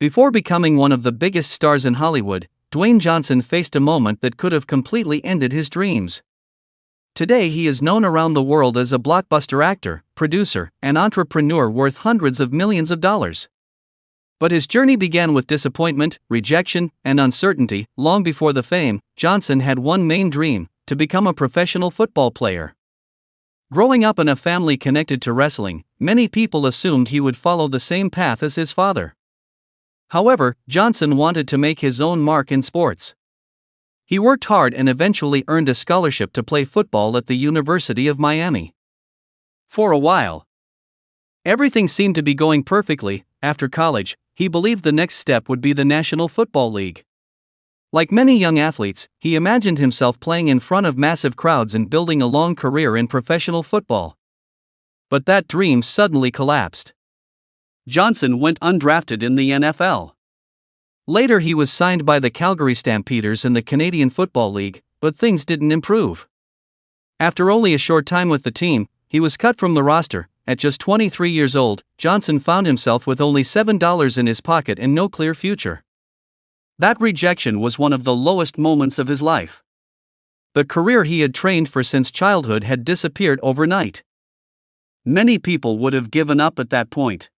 Before becoming one of the biggest stars in Hollywood, Dwayne Johnson faced a moment that could have completely ended his dreams. Today he is known around the world as a blockbuster actor, producer, and entrepreneur worth hundreds of millions of dollars. But his journey began with disappointment, rejection, and uncertainty. Long before the fame, Johnson had one main dream: to become a professional football player. Growing up in a family connected to wrestling, many people assumed he would follow the same path as his father. However, Johnson wanted to make his own mark in sports. He worked hard and eventually earned a scholarship to play football at the University of Miami. For a while, everything seemed to be going perfectly. After college, he believed the next step would be the National Football League. Like many young athletes, he imagined himself playing in front of massive crowds and building a long career in professional football. But that dream suddenly collapsed. Johnson went undrafted in the NFL. Later he was signed by the Calgary Stampeders in the Canadian Football League, but things didn't improve. After only a short time with the team, he was cut from the roster. At just 23 years old, Johnson found himself with only $7 in his pocket and no clear future. That rejection was one of the lowest moments of his life. The career he had trained for since childhood had disappeared overnight. Many people would have given up at that point.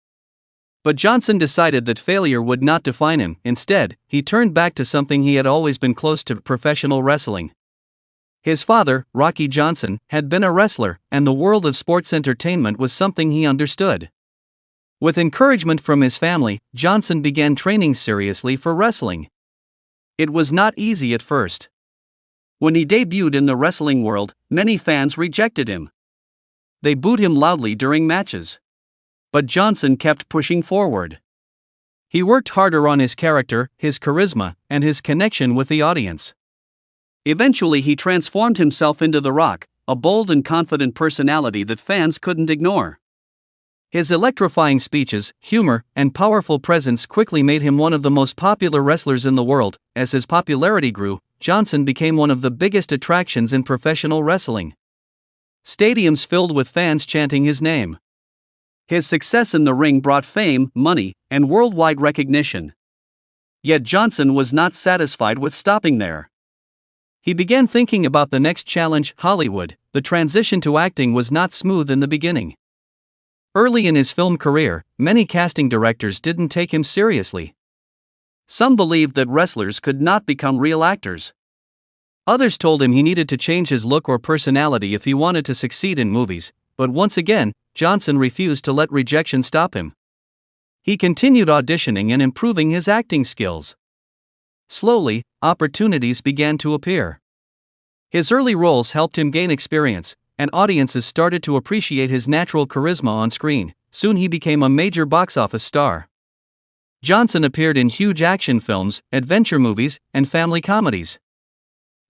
But Johnson decided that failure would not define him. Instead, he turned back to something he had always been close to: professional wrestling. His father, Rocky Johnson, had been a wrestler, and the world of sports entertainment was something he understood. With encouragement from his family, Johnson began training seriously for wrestling. It was not easy at first. When he debuted in the wrestling world, many fans rejected him. They booed him loudly during matches. But Johnson kept pushing forward. He worked harder on his character, his charisma, and his connection with the audience. Eventually he transformed himself into The Rock, a bold and confident personality that fans couldn't ignore. His electrifying speeches, humor, and powerful presence quickly made him one of the most popular wrestlers in the world. As his popularity grew, Johnson became one of the biggest attractions in professional wrestling. Stadiums filled with fans chanting his name. His success in the ring brought fame, money, and worldwide recognition. Yet Johnson was not satisfied with stopping there. He began thinking about the next challenge: Hollywood. The transition to acting was not smooth in the beginning. Early in his film career, many casting directors didn't take him seriously. Some believed that wrestlers could not become real actors. Others told him he needed to change his look or personality if he wanted to succeed in movies, but once again, Johnson refused to let rejection stop him. He continued auditioning and improving his acting skills. Slowly, opportunities began to appear. His early roles helped him gain experience, and audiences started to appreciate his natural charisma on screen. Soon he became a major box office star. Johnson appeared in huge action films, adventure movies, and family comedies.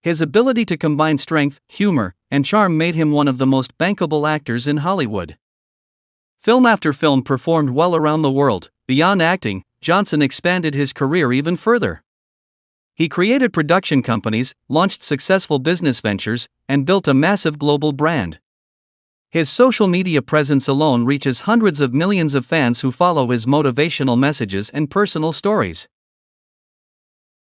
His ability to combine strength, humor, and charm made him one of the most bankable actors in Hollywood. Film after film performed well around the world. Beyond acting, Johnson expanded his career even further. He created production companies, launched successful business ventures, and built a massive global brand. His social media presence alone reaches hundreds of millions of fans who follow his motivational messages and personal stories.